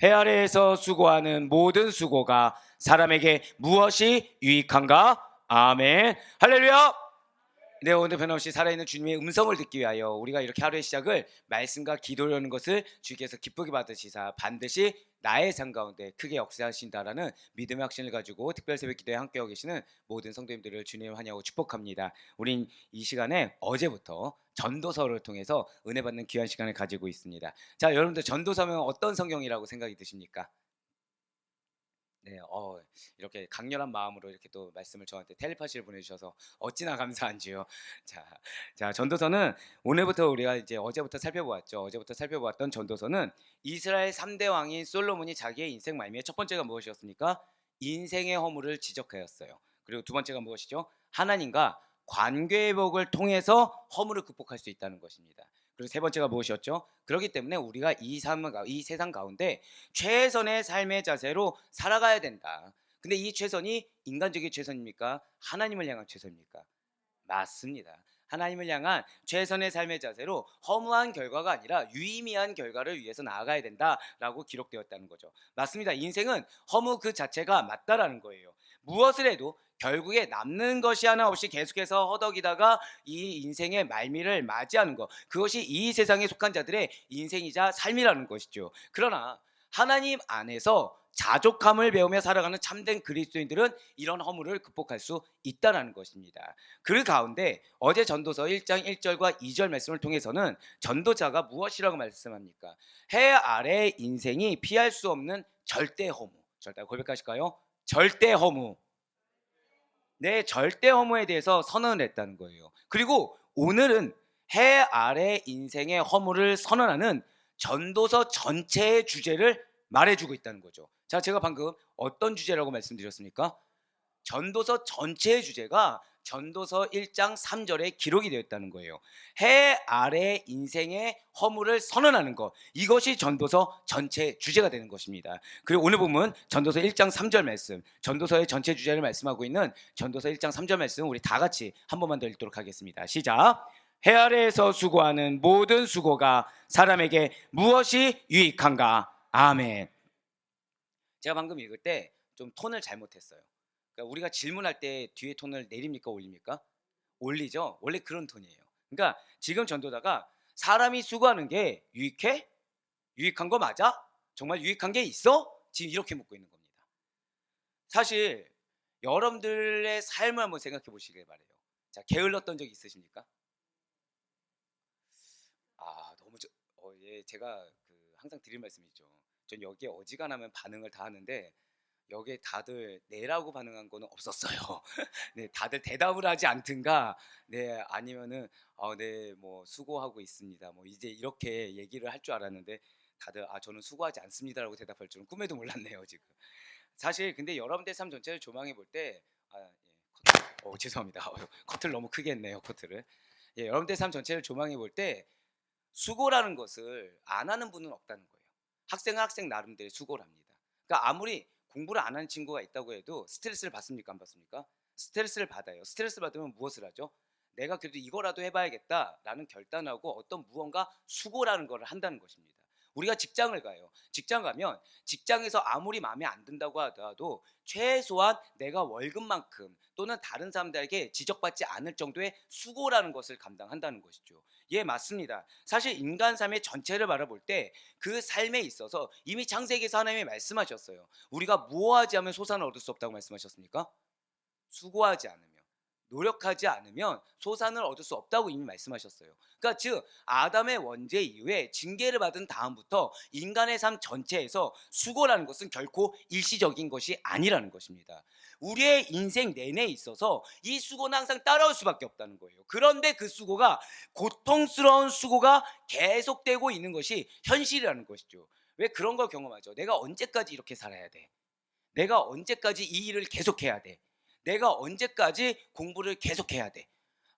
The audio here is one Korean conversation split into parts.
해 아래에서 수고하는 모든 수고가 사람에게 무엇이 유익한가? 아멘. 할렐루야. 네, 오늘 변함없이 살아있는 주님의 음성을 듣기 위하여 우리가 이렇게 하루의 시작을 말씀과 기도로 여는 것을 주께서 기쁘게 받으시사 반드시 나의 삶 가운데 크게 역사하신다라는 믿음의 확신을 가지고 특별 새벽 기도에 함께하고 계시는 모든 성도님들을 주님 환영하고 축복합니다. 우린 이 시간에 어제부터 전도서를 통해서 은혜 받는 귀한 시간을 가지고 있습니다. 자, 여러분들 전도서면 어떤 성경이라고 생각이 드십니까? 네, 이렇게 강렬한 마음으로 이렇게 또 말씀을 저한테 텔레파시를 보내주셔서 어찌나 감사한지요. 자, 전도서는 오늘부터 우리가 이제 어제부터 살펴보았죠. 어제부터 살펴보았던 전도서는 이스라엘 3대 왕인 솔로몬이 자기의 인생 말미에 첫 번째가 무엇이었습니까? 인생의 허물을 지적하였어요. 그리고 두 번째가 무엇이죠? 하나님과 관계 회복을 통해서 허물을 극복할 수 있다는 것입니다. 그리고 세 번째가 무엇이었죠? 그렇기 때문에 우리가 이 세상 가운데 최선의 삶의 자세로 살아가야 된다. 근데 이 최선이 인간적인 최선입니까? 하나님을 향한 최선입니까? 맞습니다. 하나님을 향한 최선의 삶의 자세로 허무한 결과가 아니라 유의미한 결과를 위해서 나아가야 된다라고 기록되었다는 거죠. 맞습니다. 인생은 허무 그 자체가 맞다라는 거예요. 무엇을 해도 결국에 남는 것이 하나 없이 계속해서 허덕이다가 이 인생의 말미를 맞이하는 것, 그것이 이 세상에 속한 자들의 인생이자 삶이라는 것이죠. 그러나 하나님 안에서 자족함을 배우며 살아가는 참된 그리스도인들은 이런 허물을 극복할 수 있다는 것입니다. 그 가운데 어제 전도서 1장 1절과 2절 말씀을 통해서는 전도자가 무엇이라고 말씀합니까? 해 아래 인생이 피할 수 없는 절대 허무. 절대 고백하실까요? 절대 허무. 네, 절대 허무에 대해서 선언을 했다는 거예요. 그리고 오늘은 해 아래 인생의 허무를 선언하는 전도서 전체의 주제를 말해주고 있다는 거죠. 자, 제가 방금 어떤 주제라고 말씀드렸습니까? 전도서 전체의 주제가 전도서 1장 3절에 기록이 되어 있다는 거예요. 해 아래 인생의 허물을 선언하는 것, 이것이 전도서 전체 주제가 되는 것입니다. 그리고 오늘 보면 전도서 1장 3절 말씀, 전도서의 전체 주제를 말씀하고 있는 전도서 1장 3절 말씀 우리 다 같이 한 번만 더 읽도록 하겠습니다. 시작. 해 아래에서 수고하는 모든 수고가 사람에게 무엇이 유익한가? 아멘. 제가 방금 읽을 때 좀 톤을 잘못했어요. 그러니까 우리가 질문할 때 뒤에 톤을 내립니까 올립니까? 올리죠. 원래 그런 톤이에요. 그러니까 지금 전도자가 사람이 수고하는 게 유익해? 유익한 거 맞아? 정말 유익한 게 있어? 지금 이렇게 묻고 있는 겁니다. 사실 여러분들의 삶을 한번 생각해 보시길 바래요. 자, 게을렀던 적 있으십니까? 너무 예, 제가 항상 드릴 말씀이 있죠. 전 여기에 어지간하면 반응을 다 하는데 여기에 다들 네라고 반응한 거는 없었어요. 네, 다들 대답을 하지 않든가, 네, 아니면은 네, 뭐 수고하고 있습니다. 뭐 이제 이렇게 얘기를 할 줄 알았는데 다들 저는 수고하지 않습니다라고 대답할 줄은 꿈에도 몰랐네요, 지금. 사실 근데 여러분들 삶 전체를 조망해 볼 때, 죄송합니다. 커트를 너무 크게 했네요, 커트를. 예, 여러분들 삶 전체를 조망해 볼 때 수고라는 것을 안 하는 분은 없다는 거예요. 학생은 학생 나름대로 수고를 합니다. 그러니까 아무리 공부를 안 하는 친구가 있다고 해도 스트레스를 받습니까? 안 받습니까? 스트레스를 받아요. 스트레스 받으면 무엇을 하죠? 내가 그래도 이거라도 해봐야겠다라는 결단하고 어떤 무언가 수고라는 것을 한다는 것입니다. 우리가 직장을 가요. 직장 가면 직장에서 아무리 마음에 안 든다고 하더라도 최소한 내가 월급만큼 또는 다른 사람들에게 지적받지 않을 정도의 수고라는 것을 감당한다는 것이죠. 예, 맞습니다. 사실 인간 삶의 전체를 바라볼 때 그 삶에 있어서 이미 창세기에서 하나님이 말씀하셨어요. 우리가 무엇하지 않으면 소산을 얻을 수 없다고 말씀하셨습니까? 수고하지 않으면, 노력하지 않으면 소산을 얻을 수 없다고 이미 말씀하셨어요. 그러니까 즉 아담의 원죄 이후에 징계를 받은 다음부터 인간의 삶 전체에서 수고라는 것은 결코 일시적인 것이 아니라는 것입니다. 우리의 인생 내내 있어서 이 수고는 항상 따라올 수밖에 없다는 거예요. 그런데 그 수고가 고통스러운 수고가 계속되고 있는 것이 현실이라는 것이죠. 왜 그런 걸 경험하죠? 내가 언제까지 이렇게 살아야 돼? 내가 언제까지 이 일을 계속해야 돼? 내가 언제까지 공부를 계속해야 돼?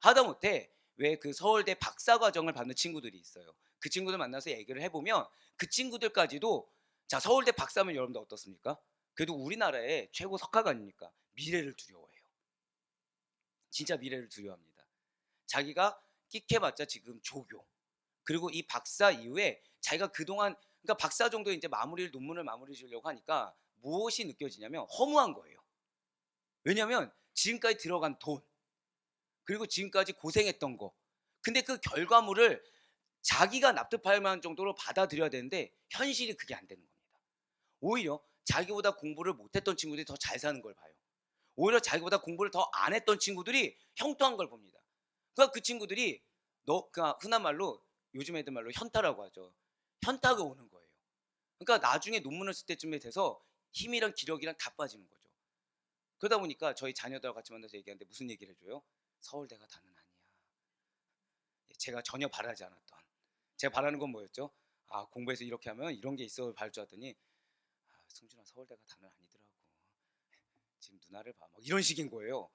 하다못해 왜 그 서울대 박사과정을 받는 친구들이 있어요. 그 친구들 만나서 얘기를 해보면 그 친구들까지도, 자, 서울대 박사면 여러분들 어떻습니까? 그래도 우리나라의 최고 석학 아닙니까? 미래를 두려워해요. 진짜 미래를 두려워합니다. 자기가 끽해봤자 지금 조교, 그리고 이 박사 이후에 자기가 그동안, 그러니까 박사 정도 이제 논문을 마무리 지으려고 하니까 무엇이 느껴지냐면 허무한 거예요. 왜냐하면 지금까지 들어간 돈, 그리고 지금까지 고생했던 거, 근데 그 결과물을 자기가 납득할 만한 정도로 받아들여야 되는데 현실이 그게 안 되는 겁니다. 오히려 자기보다 공부를 못했던 친구들이 더 잘 사는 걸 봐요. 오히려 자기보다 공부를 더 안 했던 친구들이 형통한 걸 봅니다. 그러니까 그 친구들이 그러니까 흔한 말로, 요즘 애들 말로 현타라고 하죠. 현타가 오는 거예요. 그러니까 나중에 논문을 쓸 때쯤에 돼서 힘이랑 기력이랑 다 빠지는 거죠. 그러다 보니까 저희 자녀들하고 같이 만나서 얘기하는데 무슨 얘기를 해줘요? 서울대가 다는 아니야. 제가 전혀 바라지 않았던, 제가 바라는 건 뭐였죠? 공부해서 이렇게 하면 이런 게 있어 바랄 줄 알았더니, 승준아 서울대가 다는 아니더라고. 지금 누나를 봐. 막 이런 식인 거예요.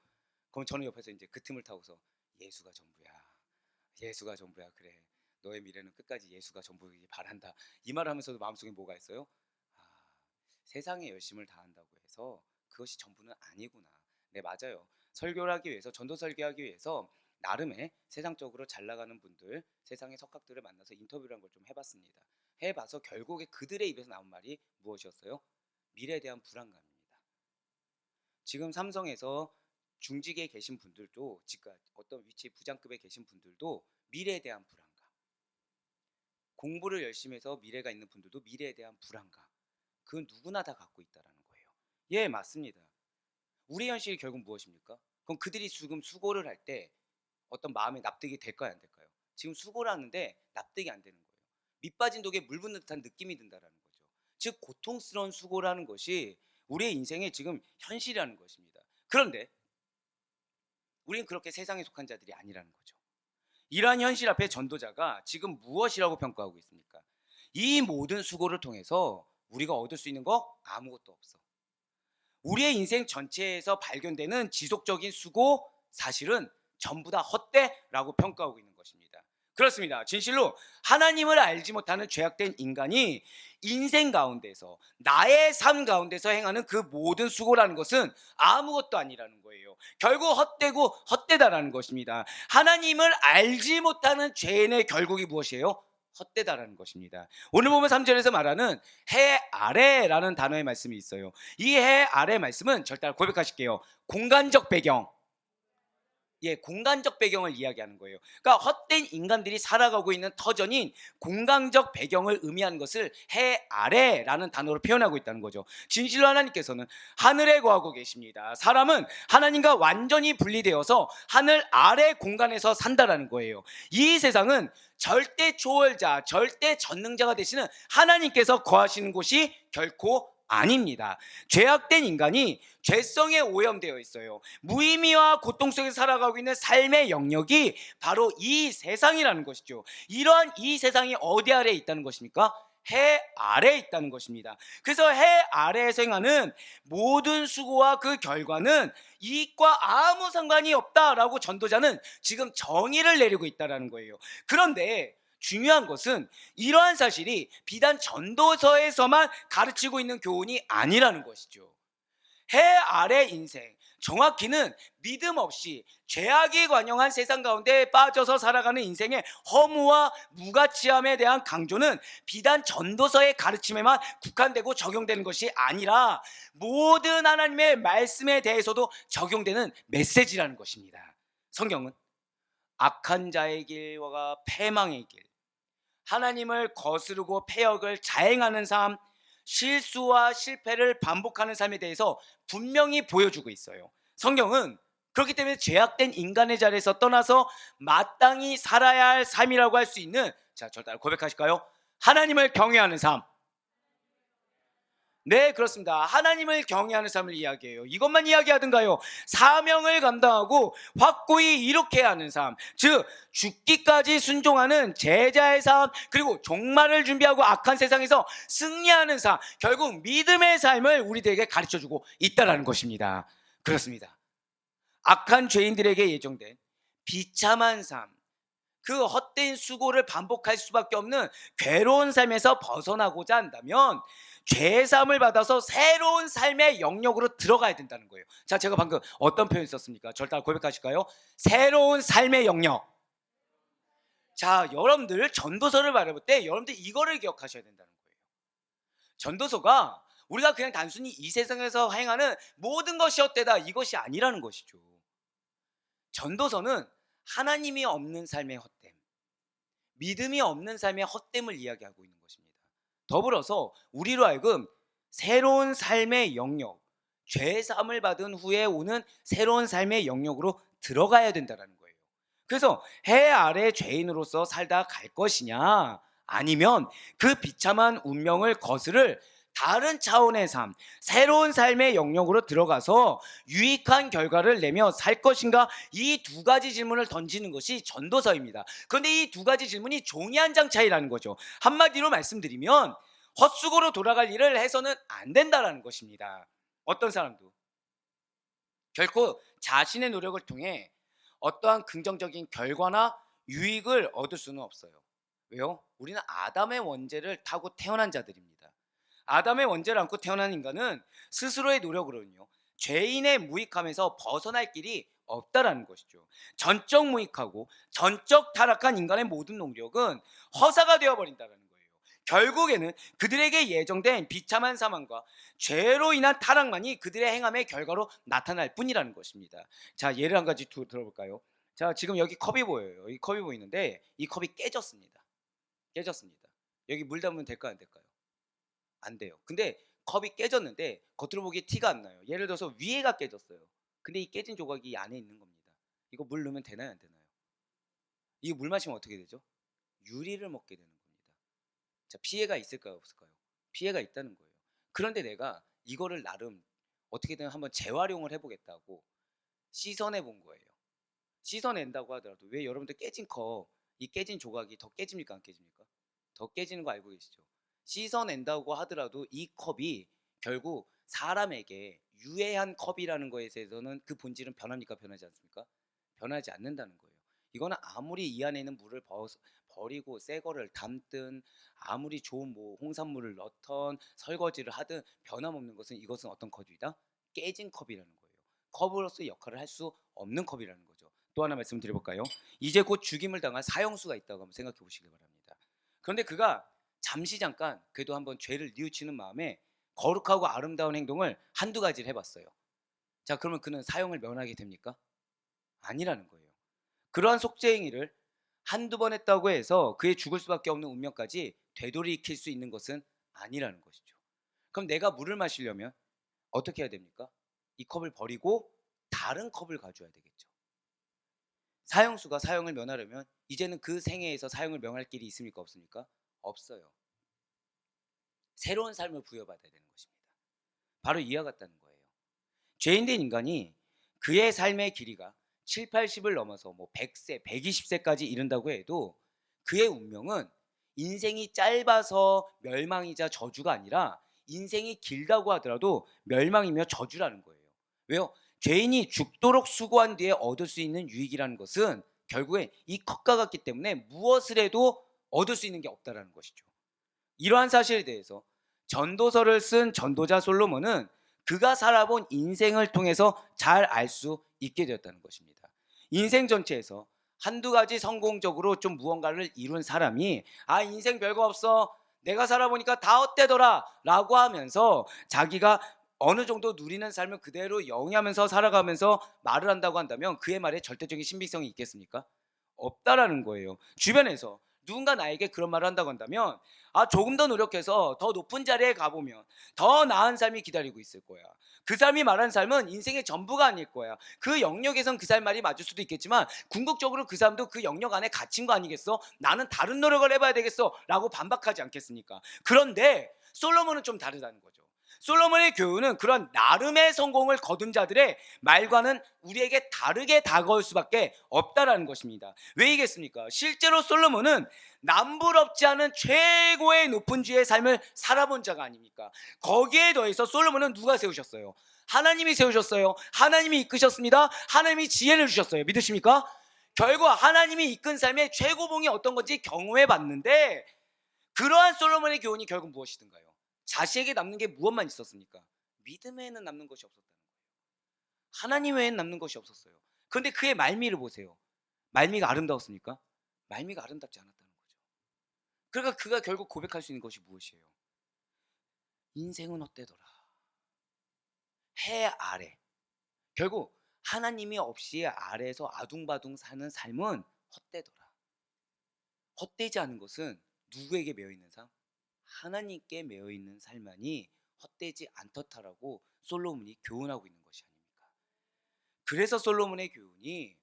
그럼 저는 옆에서 이제 그 틈을 타고서 예수가 전부야. 예수가 전부야. 그래. 너의 미래는 끝까지 예수가 전부이길 바란다. 이 말을 하면서도 마음속에 뭐가 있어요? 세상에 열심을 다한다고 해서 그것이 전부는 아니구나. 네, 맞아요. 설교를 하기 위해서, 전도 설교하기 위해서 나름의 세상적으로 잘 나가는 분들, 세상의 석학들을 만나서 인터뷰를 한 걸 좀 해봤습니다. 해봐서 결국에 그들의 입에서 나온 말이 무엇이었어요? 미래에 대한 불안감입니다. 지금 삼성에서 중직에 계신 분들도, 지금 어떤 위치 부장급에 계신 분들도 미래에 대한 불안감, 공부를 열심히 해서 미래가 있는 분들도 미래에 대한 불안감, 그 누구나 다 갖고 있다라는 거예요. 예, 맞습니다. 우리 현실이 결국 무엇입니까? 그럼 그들이 지금 수고를 할 때 어떤 마음에 납득이 될까요, 안 될까요? 지금 수고를 하는데 납득이 안 되는 거예요. 밑 빠진 독에 물 붓는 듯한 느낌이 든다라는 거죠. 즉 고통스러운 수고라는 것이 우리의 인생의 지금 현실이라는 것입니다. 그런데 우리는 그렇게 세상에 속한 자들이 아니라는 거죠. 이러한 현실 앞에 전도자가 지금 무엇이라고 평가하고 있습니까? 이 모든 수고를 통해서 우리가 얻을 수 있는 거 아무것도 없어. 우리의 인생 전체에서 발견되는 지속적인 수고, 사실은 전부 다 헛되라고 평가하고 있는 것입니다. 그렇습니다. 진실로 하나님을 알지 못하는 죄악된 인간이 인생 가운데서, 나의 삶 가운데서 행하는 그 모든 수고라는 것은 아무것도 아니라는 거예요. 결국 헛되고 헛되다라는 것입니다. 하나님을 알지 못하는 죄인의 결국이 무엇이에요? 헛되다라는 것입니다. 오늘 보면 3절에서 말하는 해 아래라는 단어의 말씀이 있어요. 이 해 아래 말씀은 절대 고백하실게요. 공간적 배경, 공간적 배경을 이야기하는 거예요. 그러니까 헛된 인간들이 살아가고 있는 터전인 공간적 배경을 의미하는 것을 해 아래라는 단어로 표현하고 있다는 거죠. 진실로 하나님께서는 하늘에 거하고 계십니다. 사람은 하나님과 완전히 분리되어서 하늘 아래 공간에서 산다라는 거예요. 이 세상은 절대 초월자, 절대 전능자가 되시는 하나님께서 거하시는 곳이 결코 아닙니다. 죄악된 인간이 죄성에 오염되어 있어요. 무의미와 고통 속에 살아가고 있는 삶의 영역이 바로 이 세상이라는 것이죠. 이러한 이 세상이 어디 아래에 있다는 것입니까? 해 아래에 있다는 것입니다. 그래서 해 아래에서 행하는 모든 수고와 그 결과는 이익과 아무 상관이 없다라고 전도자는 지금 정의를 내리고 있다는 거예요. 그런데 중요한 것은 이러한 사실이 비단 전도서에서만 가르치고 있는 교훈이 아니라는 것이죠. 해 아래 인생, 정확히는 믿음 없이 죄악이 관영한 세상 가운데 빠져서 살아가는 인생의 허무와 무가치함에 대한 강조는 비단 전도서의 가르침에만 국한되고 적용되는 것이 아니라 모든 하나님의 말씀에 대해서도 적용되는 메시지라는 것입니다. 성경은 악한 자의 길과 패망의 길, 하나님을 거스르고 패역을 자행하는 삶, 실수와 실패를 반복하는 삶에 대해서 분명히 보여주고 있어요. 성경은 그렇기 때문에 죄악된 인간의 자리에서 떠나서 마땅히 살아야 할 삶이라고 할 수 있는, 자, 저를 따라 고백하실까요? 하나님을 경외하는 삶. 네, 그렇습니다. 하나님을 경외하는 삶을 이야기해요. 이것만 이야기하든가요? 사명을 감당하고 확고히 이룩해야 하는 삶, 즉 죽기까지 순종하는 제자의 삶, 그리고 종말을 준비하고 악한 세상에서 승리하는 삶, 결국 믿음의 삶을 우리들에게 가르쳐주고 있다는 것입니다. 그렇습니다. 악한 죄인들에게 예정된 비참한 삶, 그 헛된 수고를 반복할 수밖에 없는 괴로운 삶에서 벗어나고자 한다면 죄사함을 받아서 새로운 삶의 영역으로 들어가야 된다는 거예요. 자, 제가 방금 어떤 표현 썼습니까? 저를 따라 고백하실까요? 새로운 삶의 영역. 자, 여러분들 전도서를 바라볼 때 여러분들 이거를 기억하셔야 된다는 거예요. 전도서가 우리가 그냥 단순히 이 세상에서 행하는 모든 것이 헛되다 이것이 아니라는 것이죠. 전도서는 하나님이 없는 삶의 헛됨, 믿음이 없는 삶의 헛됨을 이야기하고 있는 것입니다. 더불어서 우리로 하여금 새로운 삶의 영역, 죄사함을 받은 후에 오는 새로운 삶의 영역으로 들어가야 된다는 거예요. 그래서 해 아래 죄인으로서 살다 갈 것이냐, 아니면 그 비참한 운명을 거스를 다른 차원의 삶, 새로운 삶의 영역으로 들어가서 유익한 결과를 내며 살 것인가, 이 두 가지 질문을 던지는 것이 전도서입니다. 그런데 이 두 가지 질문이 종이 한 장 차이라는 거죠. 한마디로 말씀드리면 헛수고로 돌아갈 일을 해서는 안 된다는 것입니다. 어떤 사람도 결코 자신의 노력을 통해 어떠한 긍정적인 결과나 유익을 얻을 수는 없어요. 왜요? 우리는 아담의 원죄를 타고 태어난 자들입니다. 아담의 원죄를 안고 태어난 인간은 스스로의 노력으로는요, 죄인의 무익함에서 벗어날 길이 없다라는 것이죠. 전적 무익하고 전적 타락한 인간의 모든 노력은 허사가 되어버린다는 거예요. 결국에는 그들에게 예정된 비참한 사망과 죄로 인한 타락만이 그들의 행함의 결과로 나타날 뿐이라는 것입니다. 자, 예를 한 가지 들어볼까요? 자, 지금 여기 컵이 보여요. 이 컵이 보이는데 이 컵이 깨졌습니다. 깨졌습니다. 여기 물 담으면 될까요, 안 될까요? 안 돼요. 근데 컵이 깨졌는데 겉으로 보기에 티가 안 나요. 예를 들어서 위에가 깨졌어요. 근데 이 깨진 조각이 이 안에 있는 겁니다. 이거 물 넣으면 되나요, 안 되나요? 이거 물 마시면 어떻게 되죠? 유리를 먹게 되는 겁니다. 자, 피해가 있을까요, 없을까요? 피해가 있다는 거예요. 그런데 내가 이거를 나름 어떻게든 한번 재활용을 해보겠다고 씻어내 본 거예요. 씻어낸다고 하더라도 왜 여러분들 깨진 컵, 이 깨진 조각이 더 깨집니까, 안 깨집니까? 더 깨지는 거 알고 계시죠? 씻어낸다고 하더라도 이 컵이 결국 사람에게 유해한 컵이라는 거에 대해서는 그 본질은 변합니까, 변하지 않습니까? 변하지 않는다는 거예요. 이거는 아무리 이 안에 있는 물을 버리고 새 거를 담든, 아무리 좋은 뭐 홍산물을 넣던, 설거지를 하든 변함없는 것은 이것은 어떤 컵이다? 깨진 컵이라는 거예요. 컵으로서 역할을 할 수 없는 컵이라는 거죠. 또 하나 말씀드려볼까요? 이제 곧 죽임을 당할 사형수가 있다고 한번 생각해 보시기 바랍니다. 그런데 그가 잠시 잠깐 그래도 한번 죄를 뉘우치는 마음에 거룩하고 아름다운 행동을 한두 가지를 해봤어요. 자, 그러면 그는 사형을 면하게 됩니까? 아니라는 거예요. 그러한 속죄행위를 한두 번 했다고 해서 그의 죽을 수밖에 없는 운명까지 되돌이킬 수 있는 것은 아니라는 것이죠. 그럼 내가 물을 마시려면 어떻게 해야 됩니까? 이 컵을 버리고 다른 컵을 가져야 되겠죠. 사형수가 사형을 면하려면 이제는 그 생애에서 사형을 명할 길이 있습니까, 없습니까? 없어요. 새로운 삶을 부여받아야 되는 것입니다. 바로 이와 같다는 거예요. 죄인된 인간이 그의 삶의 길이가 7, 80을 넘어서 뭐 100세, 120세까지 이른다고 해도 그의 운명은 인생이 짧아서 멸망이자 저주가 아니라 인생이 길다고 하더라도 멸망이며 저주라는 거예요. 왜요? 죄인이 죽도록 수고한 뒤에 얻을 수 있는 유익이라는 것은 결국에 이 컵과 같기 때문에 무엇을 해도 얻을 수 있는 게 없다는 것이죠. 이러한 사실에 대해서 전도서를 쓴 전도자 솔로몬은 그가 살아본 인생을 통해서 잘 알 수 있게 되었다는 것입니다. 인생 전체에서 한두 가지 성공적으로 좀 무언가를 이룬 사람이 인생 별거 없어, 내가 살아보니까 다 헛되더라 라고 하면서 자기가 어느 정도 누리는 삶을 그대로 영위하면서 살아가면서 말을 한다고 한다면 그의 말에 절대적인 신빙성이 있겠습니까? 없다라는 거예요. 주변에서 누군가 나에게 그런 말을 한다고 한다면 조금 더 노력해서 더 높은 자리에 가보면 더 나은 삶이 기다리고 있을 거야. 그 사람이 말하는 삶은 인생의 전부가 아닐 거야. 그 영역에선 그 사람 말이 맞을 수도 있겠지만 궁극적으로 그 사람도 그 영역 안에 갇힌 거 아니겠어? 나는 다른 노력을 해봐야 되겠어 라고 반박하지 않겠습니까? 그런데 솔로몬은 좀 다르다는 거죠. 솔로몬의 교훈은 그런 나름의 성공을 거둔 자들의 말과는 우리에게 다르게 다가올 수밖에 없다라는 것입니다. 왜이겠습니까? 실제로 솔로몬은 남부럽지 않은 최고의 높은 주의 삶을 살아본 자가 아닙니까? 거기에 더해서 솔로몬은 누가 세우셨어요? 하나님이 세우셨어요. 하나님이 이끄셨습니다. 하나님이 지혜를 주셨어요. 믿으십니까? 결국 하나님이 이끈 삶의 최고봉이 어떤 건지 경험해 봤는데 그러한 솔로몬의 교훈이 결국 무엇이든가요? 자신에게 남는 게 무엇만 있었습니까? 믿음 외에는 남는 것이 없었다는 거예요. 하나님 외에는 남는 것이 없었어요. 그런데 그의 말미를 보세요. 말미가 아름다웠습니까? 말미가 아름답지 않았다는 거죠. 그러니까 그가 결국 고백할 수 있는 것이 무엇이에요? 인생은 헛되더라. 해 아래. 결국 하나님이 없이 아래에서 아둥바둥 사는 삶은 헛되더라. 헛되지 않은 것은 누구에게 매여 있는 삶? 하나님께 매여 있는 삶만이 헛되지 않더라라고 솔로몬이 교훈하고 있는 것이 아닙니까? 그래서 솔로몬의 교훈이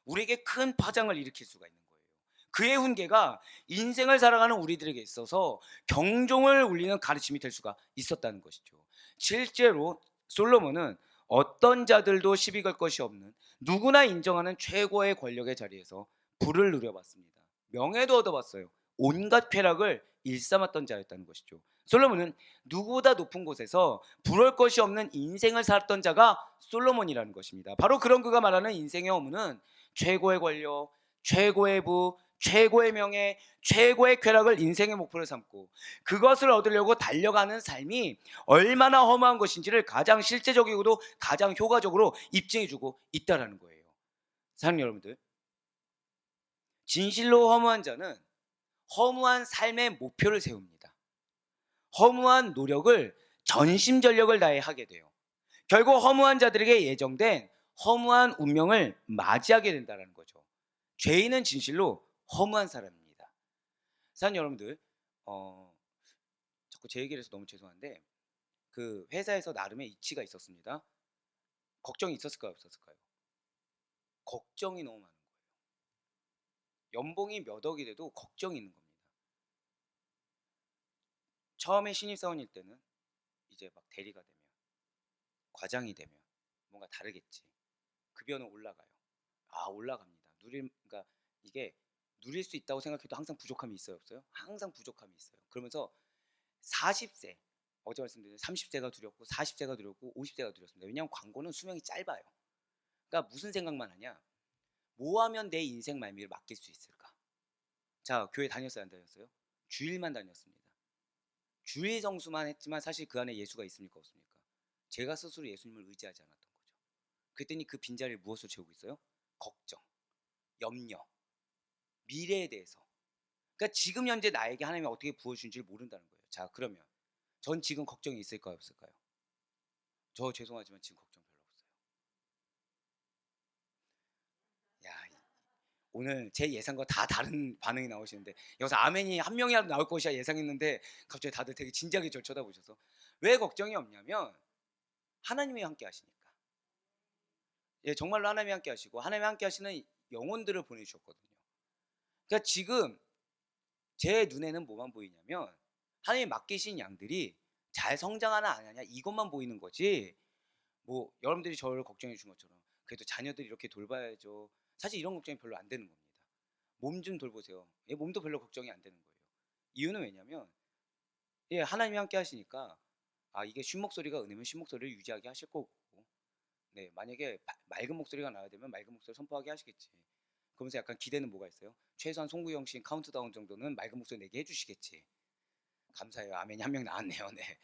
우리에게 큰 파장을 일으킬 수가 있는 거예요. 그의 훈계가 인생을 살아가는 우리들에게 있어서 경종을 울리는 가르침이 될 수가 있었다는 것이죠. 실제로 솔로몬은 어떤 자들도 시비 걸 것이 없는 누구나 인정하는 최고의 권력의 자리에서 부를 누려봤습니다. 명예도 얻어봤어요. 온갖 쾌락을 일삼았던 자였다는 것이죠. 솔로몬은 누구보다 높은 곳에서 부러울 것이 없는 인생을 살았던 자가 솔로몬이라는 것입니다. 바로 그런 그가 말하는 인생의 어문은 최고의 권력, 최고의 부, 최고의 명예, 최고의 쾌락을 인생의 목표로 삼고 그것을 얻으려고 달려가는 삶이 얼마나 허무한 것인지를 가장 실제적이고도 가장 효과적으로 입증해주고 있다는 거예요. 사랑하는 여러분들, 진실로 허무한 자는 허무한 삶의 목표를 세웁니다. 허무한 노력을 전심전력을 다해 하게 돼요. 결국 허무한 자들에게 예정된 허무한 운명을 맞이하게 된다는 거죠. 죄인은 진실로 허무한 사람입니다. 사랑하는 여러분들, 자꾸 제 얘기를 해서 너무 죄송한데 그 회사에서 나름의 이치가 있었습니다. 걱정이 있었을까요, 없었을까요? 걱정이 너무 많은 거예요. 연봉이 몇 억이 돼도 걱정이 있는 겁니다. 처음에 신입사원일 때는 이제 막 대리가 되면, 과장이 되면 뭔가 다르겠지. 급여는 올라가요. 올라갑니다. 그러니까 이게 누릴 수 있다고 생각해도 항상 부족함이 있어요, 없어요? 항상 부족함이 있어요. 그러면서 40세, 어제 말씀드린 30세가 두렵고 40세가 두렵고 50세가 두렵습니다. 왜냐하면 광고는 수명이 짧아요. 그러니까 무슨 생각만 하냐? 뭐 하면 내 인생 말미를 맡길 수 있을까? 자, 교회 다녔어요, 안 다녔어요? 주일만 다녔습니다. 주일 성수만 했지만 사실 그 안에 예수가 있습니까, 없습니까? 제가 스스로 예수님을 의지하지 않았던 거죠. 그랬더니 그 빈자리를 무엇으로 채우고 있어요? 걱정, 염려, 미래에 대해서. 그러니까 지금 현재 나에게 하나님이 어떻게 부어주신지를 모른다는 거예요. 자, 그러면 전 지금 걱정이 있을까요, 없을까요? 저 죄송하지만 지금 걱정 별로 없어요. 야, 오늘 제 예상과 다 다른 반응이 나오시는데 여기서 아멘이 한 명이라도 나올 것이야 예상했는데 갑자기 다들 되게 진지하게 저를 쳐다보셔서 왜 걱정이 없냐면 하나님이 함께 하시니까. 예, 정말로 하나님이 함께 하시고 하나님이 함께 하시는 영혼들을 보내주셨거든요. 그러니까 지금 제 눈에는 뭐만 보이냐면 하나님이 맡기신 양들이 잘 성장하나 안 하냐 이것만 보이는 거지. 뭐 여러분들이 저를 걱정해 준 것처럼 그래도 자녀들이 이렇게 돌봐야죠. 사실 이런 걱정이 별로 안 되는 겁니다. 몸 좀 돌보세요. 예, 몸도 별로 걱정이 안 되는 거예요. 이유는 왜냐면 예, 하나님이 함께 하시니까 이게 쉰 목소리가 은혜면 쉰 목소리를 유지하게 하실 거고 네, 만약에 맑은 목소리가 나야 되면 맑은 목소리 선포하게 하시겠지. 그러면서 약간 기대는 뭐가 있어요? 최소한 송구영 씨 카운트다운 정도는 맑은 목소리 내게 해주시겠지. 감사해요. 아멘이 한 명 나왔네요. 네.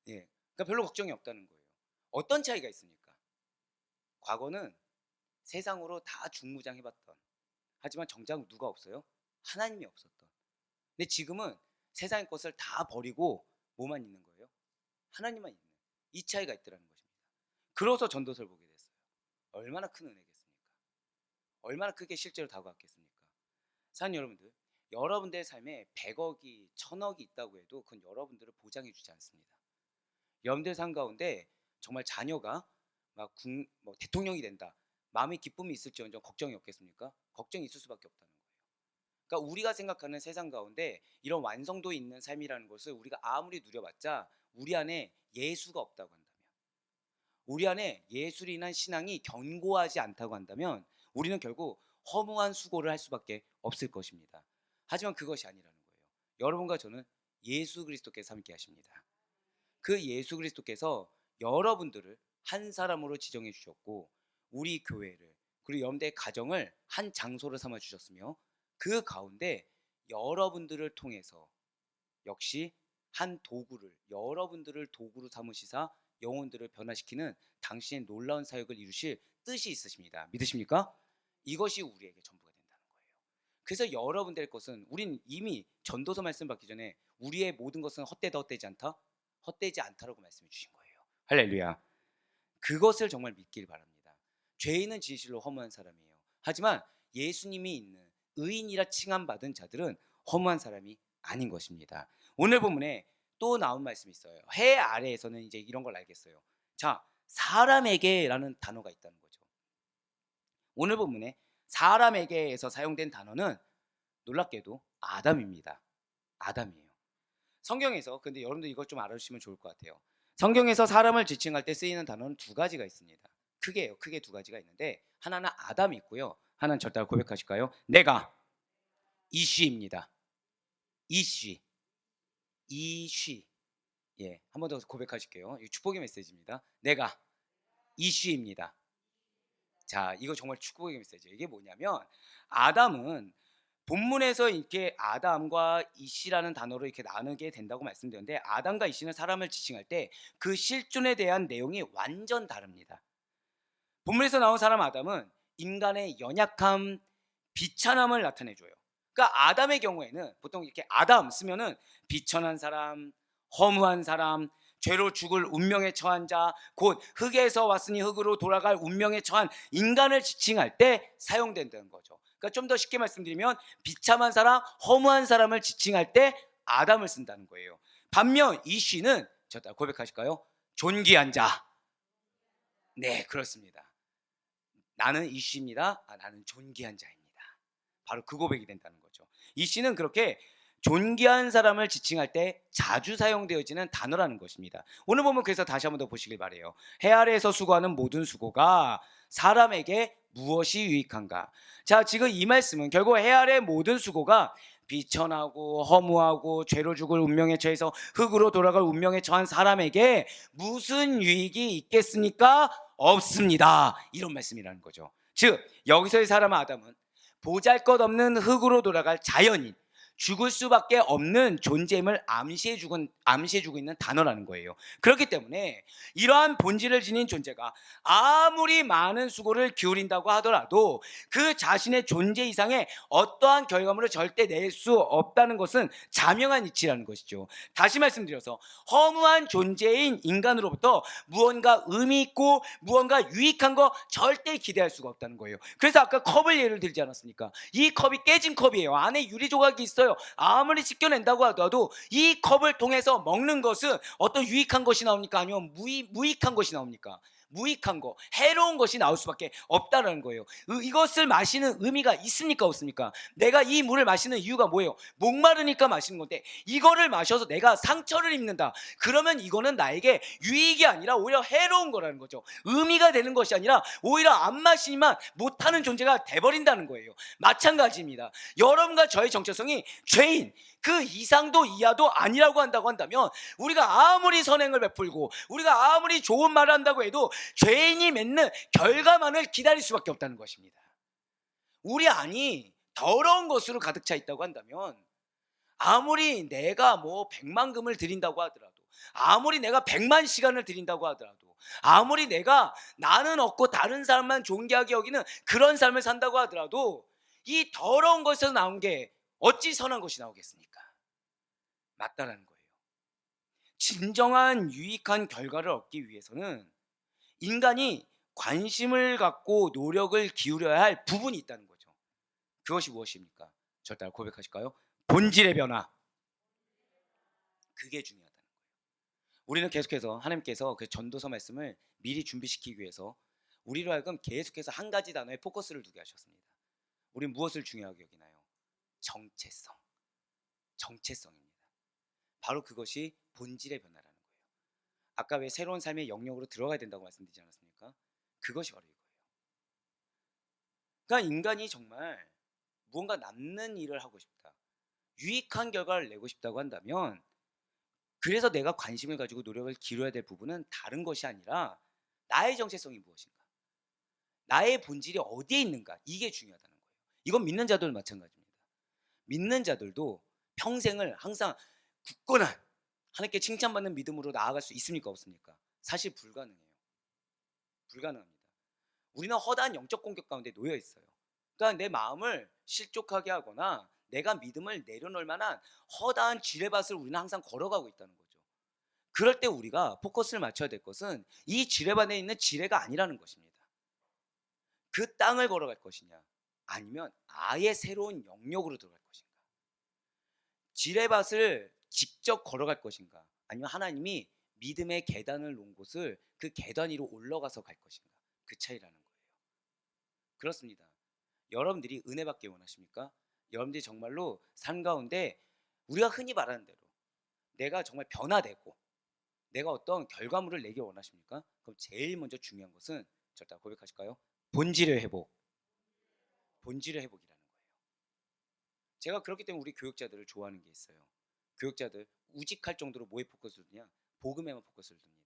예. 그러니까 별로 걱정이 없다는 거예요. 어떤 차이가 있습니까? 과거는 세상으로 다 중무장해봤던 하지만 정작 누가 없어요? 하나님이 없었던. 근데 지금은 세상의 것을 다 버리고 뭐만 있는 거예요? 하나님만 있는. 이 차이가 있더라는 것입니다. 그래서 전도서를 보게 됐어요. 얼마나 큰 은혜겠습니까? 얼마나 크게 실제로 다가왔겠습니까? 사랑하는 여러분들, 여러분들의 삶에 100억이 1000억이 있다고 해도 그건 여러분들을 보장해 주지 않습니다. 여러분들 삶 가운데 정말 자녀가 뭐 대통령이 된다. 마음의 기쁨이 있을지언정 걱정이 없겠습니까? 걱정이 있을 수밖에 없다는 거예요. 그러니까 우리가 생각하는 세상 가운데 이런 완성도 있는 삶이라는 것을 우리가 아무리 누려봤자 우리 안에 예수가 없다고 한다면, 우리 안에 예수로 인한 신앙이 견고하지 않다고 한다면 우리는 결국 허무한 수고를 할 수밖에 없을 것입니다. 하지만 그것이 아니라는 거예요. 여러분과 저는 예수 그리스도께서 함께 하십니다. 그 예수 그리스도께서 여러분들을 한 사람으로 지정해 주셨고 우리 교회를 그리고 여러분들의 가정을 한 장소로 삼아 주셨으며 그 가운데 여러분들을 통해서 역시 한 도구를 여러분들을 도구로 삼으시사 영혼들을 변화시키는 당신의 놀라운 사역을 이루실 뜻이 있으십니다. 믿으십니까? 이것이 우리에게 전부가 된다는 거예요. 그래서 여러분들의 것은 우린 이미 전도서 말씀 받기 전에 우리의 모든 것은 헛되다 헛되지 않다. 헛되지 않다라고 말씀해 주신 거예요. 할렐루야. 그것을 정말 믿길 바랍니다. 죄인은 진실로 허무한 사람이에요. 하지만 예수님이 있는 의인이라 칭함받은 자들은 허무한 사람이 아닌 것입니다. 오늘 본문에 또 나온 말씀이 있어요. 해 아래에서는 이제 이런 걸 알겠어요. 자, 사람에게라는 단어가 있다는 거죠. 오늘 본문에 사람에게에서 사용된 단어는 놀랍게도 아담입니다. 아담이에요. 성경에서, 근데 여러분들 이것 좀 알아주시면 좋을 것 같아요. 성경에서 사람을 지칭할 때 쓰이는 단어는 두 가지가 있습니다. 크게 두 가지가 있는데, 하나는 아담이 있고요, 하나는 절대 고백하실까요? 내가 이쉬입니다. 이쉬. 예, 한 번 더 고백하실게요. 이 축복의 메시지입니다. 내가 이쉬입니다. 자, 이거 정말 축복의 메시지예요. 이게 뭐냐면, 아담은 본문에서 이렇게 아담과 이씨라는 단어로 이렇게 나누게 된다고 말씀드렸는데, 아담과 이씨는 사람을 지칭할 때 그 실존에 대한 내용이 완전 다릅니다. 본문에서 나온 사람 아담은 인간의 연약함, 비천함을 나타내줘요. 그러니까 아담의 경우에는 보통 이렇게 아담 쓰면은 비천한 사람, 허무한 사람, 죄로 죽을 운명에 처한 자, 곧 흙에서 왔으니 흙으로 돌아갈 운명에 처한 인간을 지칭할 때 사용된다는 거죠. 그러니까 좀 더 쉽게 말씀드리면 비참한 사람, 허무한 사람을 지칭할 때 아담을 쓴다는 거예요. 반면 이쉬는, 저 고백하실까요? 존귀한 자. 네, 그렇습니다. 나는 이쉬입니다. 나는 존귀한 자입니다. 바로 그 고백이 된다는 거죠. 이쉬는 그렇게 존귀한 사람을 지칭할 때 자주 사용되어지는 단어라는 것입니다. 오늘 보면 그래서 다시 한번 더 보시길 바래요. 해 아래에서 수고하는 모든 수고가 사람에게 무엇이 유익한가? 자, 지금 이 말씀은 결국 해 아래 모든 수고가 비천하고 허무하고 죄로 죽을 운명에 처해서 흙으로 돌아갈 운명에 처한 사람에게 무슨 유익이 있겠습니까? 없습니다. 이런 말씀이라는 거죠. 즉 여기서의 사람 아담은 보잘것없는 흙으로 돌아갈 자연인, 죽을 수밖에 없는 존재임을 암시해주고 있는 단어라는 거예요. 그렇기 때문에 이러한 본질을 지닌 존재가 아무리 많은 수고를 기울인다고 하더라도 그 자신의 존재 이상의 어떠한 결과물을 절대 낼 수 없다는 것은 자명한 이치라는 것이죠. 다시 말씀드려서 허무한 존재인 인간으로부터 무언가 의미 있고 무언가 유익한 거 절대 기대할 수가 없다는 거예요. 그래서 아까 컵을 예를 들지 않았습니까? 이 컵이 깨진 컵이에요. 안에 유리 조각이 있어요. 아무리 씻겨낸다고 하더라도 이 컵을 통해서 먹는 것은 어떤 유익한 것이 나옵니까? 아니면 무익한 것이 나옵니까? 무익한 거, 해로운 것이 나올 수밖에 없다는 거예요. 이것을 마시는 의미가 있습니까? 없습니까? 내가 이 물을 마시는 이유가 뭐예요? 목마르니까 마시는 건데 이거를 마셔서 내가 상처를 입는다. 그러면 이거는 나에게 유익이 아니라 오히려 해로운 거라는 거죠. 의미가 되는 것이 아니라 오히려 안 마시면 못하는 존재가 돼버린다는 거예요. 마찬가지입니다. 여러분과 저의 정체성이 죄인, 그 이상도 이하도 아니라고 한다고 한다면 우리가 아무리 선행을 베풀고 우리가 아무리 좋은 말을 한다고 해도 죄인이 맺는 결과만을 기다릴 수밖에 없다는 것입니다. 우리 안이 더러운 것으로 가득 차 있다고 한다면 아무리 내가 뭐 100만 금을 드린다고 하더라도, 아무리 내가 100만 시간을 드린다고 하더라도, 아무리 내가 나는 없고 다른 사람만 존귀하게 여기는 그런 삶을 산다고 하더라도 이 더러운 것에서 나온 게 어찌 선한 것이 나오겠습니까? 맞다라는 거예요. 진정한 유익한 결과를 얻기 위해서는 인간이 관심을 갖고 노력을 기울여야 할 부분이 있다는 거죠. 그것이 무엇입니까? 저를 따라 고백하실까요? 본질의 변화. 그게 중요하다는 거예요. 우리는 계속해서 하나님께서 그 전도서 말씀을 미리 준비시키기 위해서 우리로 하여금 계속해서 한 가지 단어에 포커스를 두게 하셨습니다. 우리는 무엇을 중요하게 여기나요? 정체성입니다. 바로 그것이 본질의 변화라는 거예요. 아까 왜 새로운 삶의 영역으로 들어가야 된다고 말씀드리지 않았습니까? 그것이 바로 이거예요. 그러니까 인간이 정말 무언가 남는 일을 하고 싶다, 유익한 결과를 내고 싶다고 한다면 그래서 내가 관심을 가지고 노력을 기울여야 될 부분은 다른 것이 아니라 나의 정체성이 무엇인가, 나의 본질이 어디에 있는가, 이게 중요하다는 거예요. 이건 믿는 자들도 마찬가지입니다. 믿는 자들도 평생을 항상 굳건한 하나님께 칭찬받는 믿음으로 나아갈 수 있습니까? 없습니까? 사실 불가능합니다. 우리는 허다한 영적 공격 가운데 놓여 있어요. 그러니까 내 마음을 실족하게 하거나 내가 믿음을 내려놓을 만한 허다한 지뢰밭을 우리는 항상 걸어가고 있다는 거죠. 그럴 때 우리가 포커스를 맞춰야 될 것은 이 지뢰반에 있는 지뢰가 아니라는 것입니다. 그 땅을 걸어갈 것이냐, 아니면 아예 새로운 영역으로 들어갈 것인가. 지뢰밭을 직접 걸어갈 것인가, 아니면 하나님이 믿음의 계단을 놓은 곳을 그 계단 위로 올라가서 갈 것인가. 그 차이라는 거예요. 그렇습니다. 여러분들이 은혜 받기 원하십니까? 여러분들이 정말로 삶 가운데 우리가 흔히 말하는 대로 내가 정말 변화되고 내가 어떤 결과물을 내기 원하십니까? 그럼 제일 먼저 중요한 것은, 절대 고백하실까요? 본질의 회복. 본질의 회복이라는 거예요. 제가 그렇기 때문에 우리 교육자들을 좋아하는 게 있어요. 교육자들 우직할 정도로 뭐에 포커스를 두냐? 복음에만 포커스를 둡니다.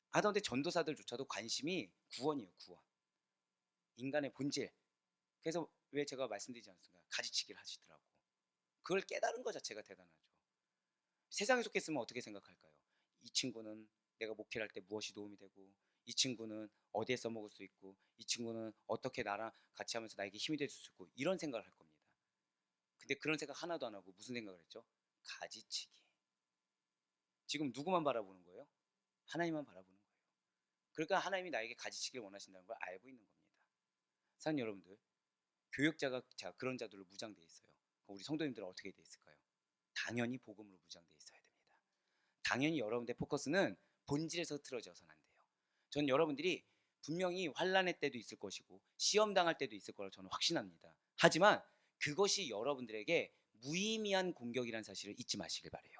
하다못해 전도사들조차도 관심이 구원이에요. 구원. 인간의 본질. 그래서 왜 제가 말씀드리지 않습니까? 가지치기를 하시더라고. 그걸 깨달은 것 자체가 대단하죠. 세상에 속했으면 어떻게 생각할까요? 이 친구는 내가 목회를 할 때 무엇이 도움이 되고, 이 친구는 어디에 써먹을 수 있고, 이 친구는 어떻게 나랑 같이 하면서 나에게 힘이 될 수 있고, 이런 생각을 할 겁니다. 근데 그런 생각 하나도 안 하고 무슨 생각을 했죠? 가지치기. 지금 누구만 바라보는 거예요? 하나님만 바라보는 거예요. 그러니까 하나님이 나에게 가지치기를 원하신다는 걸 알고 있는 겁니다. 사랑하는 여러분들, 교육자가 그런 자들로 무장되어 있어요. 그럼 우리 성도님들은 어떻게 되어 있을까요? 당연히 복음으로 무장되어 있어야 됩니다. 당연히 여러분들의 포커스는 본질에서 틀어져서는 안 돼요. 전 여러분들이 분명히 환난의 때도 있을 것이고 시험 당할 때도 있을 거라고 저는 확신합니다. 하지만 그것이 여러분들에게 무의미한 공격이라는 사실을 잊지 마시길 바래요.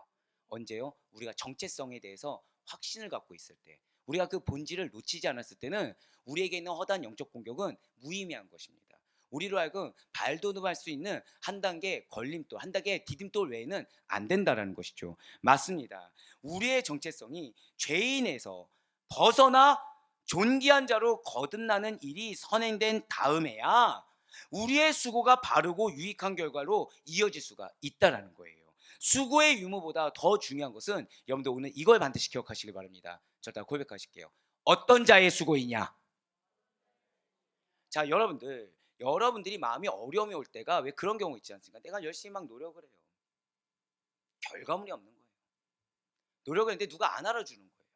언제요? 우리가 정체성에 대해서 확신을 갖고 있을 때, 우리가 그 본질을 놓치지 않았을 때는 우리에게 있는 허다한 영적 공격은 무의미한 것입니다. 우리로 하여금 발돋움할 수 있는 한 단계 걸림돌, 한 단계 디딤돌 외에는 안 된다라는 것이죠. 맞습니다. 우리의 정체성이 죄인에서 벗어나 존귀한 자로 거듭나는 일이 선행된 다음에야 우리의 수고가 바르고 유익한 결과로 이어질 수가 있다라는 거예요. 수고의 유무보다 더 중요한 것은, 여러분들 오늘 이걸 반드시 기억하시길 바랍니다. 저다 고백하실게요. 어떤 자의 수고이냐? 자, 여러분들이 마음이 어려움이 올 때가 왜 그런 경우 있지 않습니까? 내가 열심히 막 노력을 해요. 결과물이 없는 거예요. 노력을 했는데 누가 안 알아주는 거예요.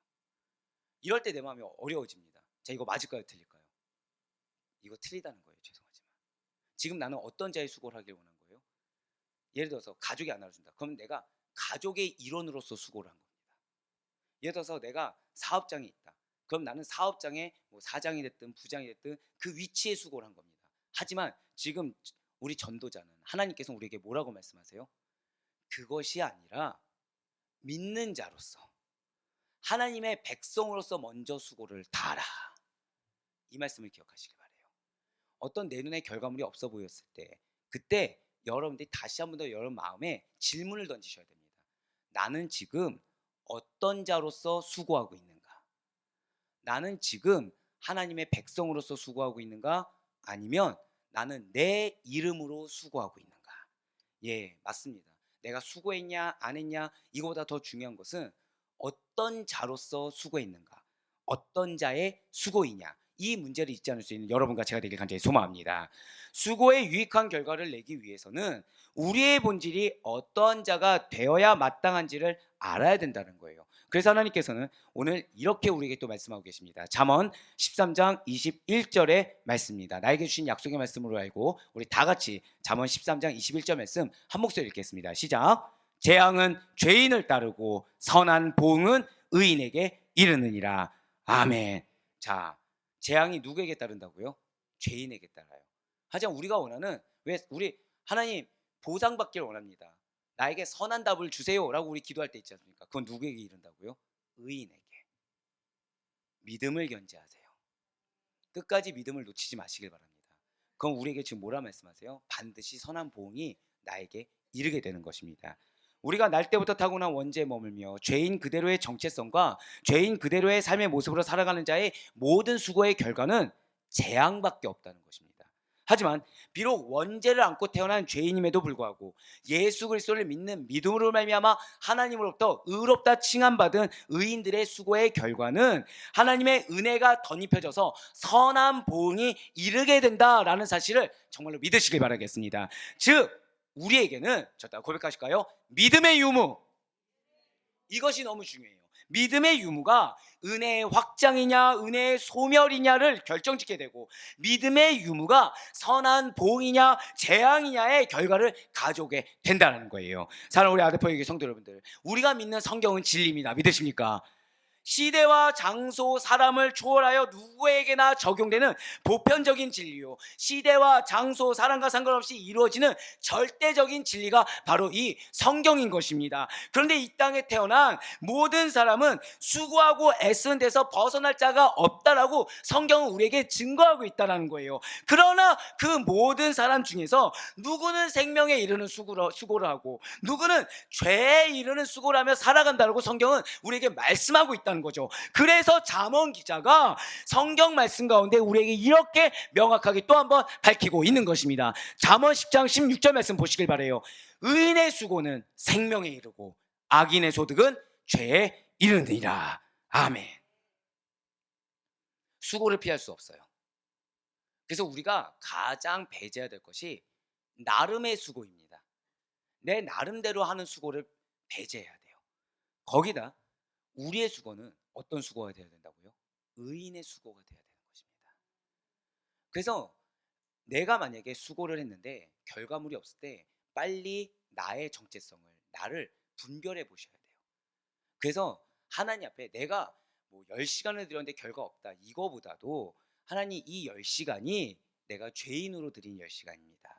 이럴 때 내 마음이 어려워집니다. 자, 이거 맞을까요? 틀릴까요? 이거 틀리다는 거예요. 죄송하지만. 지금 나는 어떤 자의 수고를 하길 원한 거예요? 예를 들어서 가족이 안 알아준다. 그럼 내가 가족의 일원으로서 수고를 한 겁니다. 예를 들어서 내가 사업장에 있다. 그럼 나는 사업장의 사장이 됐든 부장이 됐든 그 위치에 수고를 한 겁니다. 하지만 지금 우리 전도자는, 하나님께서 우리에게 뭐라고 말씀하세요? 그것이 아니라 믿는 자로서, 하나님의 백성으로서 먼저 수고를 다하라. 이 말씀을 기억하시기 바래요. 어떤 내 눈에 결과물이 없어 보였을 때, 그때 여러분들이 다시 한 번 더 여러분 마음에 질문을 던지셔야 됩니다. 나는 지금 어떤 자로서 수고하고 있는가? 나는 지금 하나님의 백성으로서 수고하고 있는가? 아니면 나는 내 이름으로 수고하고 있는가? 예, 맞습니다. 내가 수고했냐 안 했냐, 이거보다 더 중요한 것은 어떤 자로서 수고했는가, 어떤 자의 수고이냐, 이 문제를 잊지 않을 수 있는 여러분과 제가 되길 간절히 소망합니다. 수고의 유익한 결과를 내기 위해서는 우리의 본질이 어떤 자가 되어야 마땅한지를 알아야 된다는 거예요. 그래서 하나님께서는 오늘 이렇게 우리에게 또 말씀하고 계십니다. 잠언 13장 21절의 말씀입니다. 나에게 주신 약속의 말씀으로 알고 우리 다 같이 잠언 13장 21절 말씀 한 목소리 읽겠습니다. 시작. 재앙은 죄인을 따르고 선한 보응은 의인에게 이르느니라. 아멘. 자, 재앙이 누구에게 따른다고요? 죄인에게 따라요. 하지만 우리가 원하는, 왜 우리 하나님 보상받기를 원합니다. 나에게 선한 답을 주세요 라고 우리 기도할 때 있지 않습니까? 그건 누구에게 이른다고요? 의인에게. 믿음을 견지하세요. 끝까지 믿음을 놓치지 마시길 바랍니다. 그럼 우리에게 지금 뭐라 말씀하세요? 반드시 선한 보응이 나에게 이르게 되는 것입니다. 우리가 날 때부터 타고난 원죄에 머물며 죄인 그대로의 정체성과 죄인 그대로의 삶의 모습으로 살아가는 자의 모든 수고의 결과는 재앙밖에 없다는 것입니다. 하지만 비록 원죄를 안고 태어난 죄인임에도 불구하고 예수 그리스도를 믿는 믿음으로 말미암아 하나님으로부터 의롭다 칭함받은 의인들의 수고의 결과는 하나님의 은혜가 덧입혀져서 선한 보응이 이르게 된다라는 사실을 정말로 믿으시길 바라겠습니다. 즉 우리에게는, 저 따라 고백하실까요? 믿음의 유무, 이것이 너무 중요해요. 믿음의 유무가 은혜의 확장이냐 은혜의 소멸이냐를 결정짓게 되고, 믿음의 유무가 선한 보응이냐 재앙이냐의 결과를 가져오게 된다는 거예요. 사랑하는 우리 아드포에게 성도 여러분들, 우리가 믿는 성경은 진리입니다. 믿으십니까? 시대와 장소, 사람을 초월하여 누구에게나 적용되는 보편적인 진리요, 시대와 장소, 사람과 상관없이 이루어지는 절대적인 진리가 바로 이 성경인 것입니다. 그런데 이 땅에 태어난 모든 사람은 수고하고 애쓰는 데서 벗어날 자가 없다라고 성경은 우리에게 증거하고 있다는 거예요. 그러나 그 모든 사람 중에서 누구는 생명에 이르는 수고를 하고 누구는 죄에 이르는 수고를 하며 살아간다고 성경은 우리에게 말씀하고 있다 거죠. 그래서 잠언 기자가 성경 말씀 가운데 우리에게 이렇게 명확하게 또 한번 밝히고 있는 것입니다. 잠언 10장 16절 말씀 보시길 바라요. 의인의 수고는 생명에 이르고 악인의 소득은 죄에 이르느니라. 아멘. 수고를 피할 수 없어요. 그래서 우리가 가장 배제해야 될 것이 나름의 수고입니다. 내 나름대로 하는 수고를 배제해야 돼요. 거기다 우리의 수고는 어떤 수고가 되어야 된다고요? 의인의 수고가 되어야 되는 것입니다. 그래서 내가 만약에 수고를 했는데 결과물이 없을 때 빨리 나의 정체성을, 나를 분별해 보셔야 돼요. 그래서 하나님 앞에 내가 뭐 10시간을 드렸는데 결과 없다, 이거보다도 하나님 이 10시간이 내가 죄인으로 드린 10시간입니다.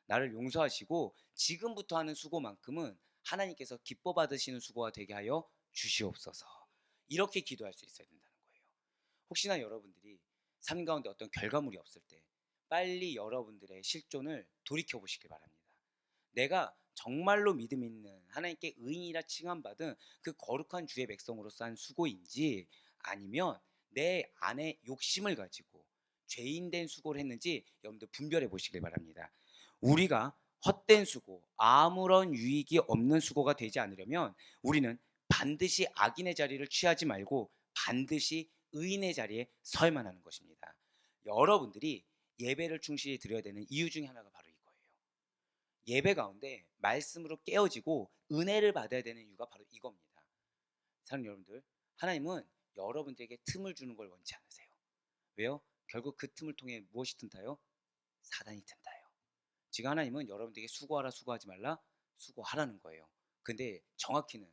나를 용서하시고 지금부터 하는 수고만큼은 하나님께서 기뻐 받으시는 수고가 되게 하여 주시옵소서. 이렇게 기도할 수 있어야 된다는 거예요. 혹시나 여러분들이 삶 가운데 어떤 결과물이 없을 때 빨리 여러분들의 실존을 돌이켜 보시길 바랍니다. 내가 정말로 믿음 있는 하나님께 의인이라 칭함받은 그 거룩한 주의 백성으로서 한 수고인지, 아니면 내 안에 욕심을 가지고 죄인된 수고를 했는지 여러분들 분별해 보시길 바랍니다. 우리가 헛된 수고, 아무런 유익이 없는 수고가 되지 않으려면 우리는 반드시 악인의 자리를 취하지 말고 반드시 의인의 자리에 서야만 하는 것입니다. 여러분들이 예배를 충실히 드려야 되는 이유 중에 하나가 바로 이거예요. 예배 가운데 말씀으로 깨어지고 은혜를 받아야 되는 이유가 바로 이겁니다. 사랑하는 여러분들, 하나님은 여러분들에게 틈을 주는 걸 원치 않으세요. 왜요? 결국 그 틈을 통해 무엇이 틈타요? 사단이 틈타요. 지금 하나님은 여러분들에게 수고하라, 수고하지 말라, 수고하라는 거예요. 근데 정확히는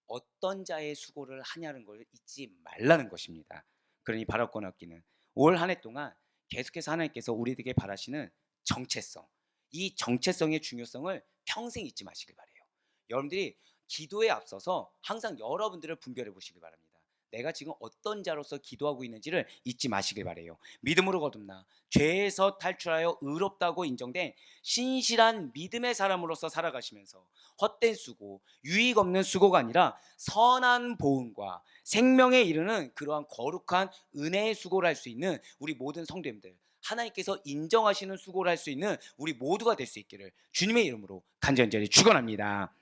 어떤 자의 수고를 하냐는 걸 잊지 말라는 것입니다. 그러니 바랄 건 없기는 올 한 해 동안 계속해서 하나님께서 우리에게 바라시는 정체성, 이 정체성의 중요성을 평생 잊지 마시길 바라요. 여러분들이 기도에 앞서서 항상 여러분들을 분별해 보시길 바랍니다. 내가 지금 어떤 자로서 기도하고 있는지를 잊지 마시길 바라요. 믿음으로 거듭나 죄에서 탈출하여 의롭다고 인정된 신실한 믿음의 사람으로서 살아가시면서 헛된 수고, 유익 없는 수고가 아니라 선한 보응과 생명에 이르는 그러한 거룩한 은혜의 수고를 할 수 있는 우리 모든 성도님들, 하나님께서 인정하시는 수고를 할 수 있는 우리 모두가 될 수 있기를 주님의 이름으로 간절히 축원합니다.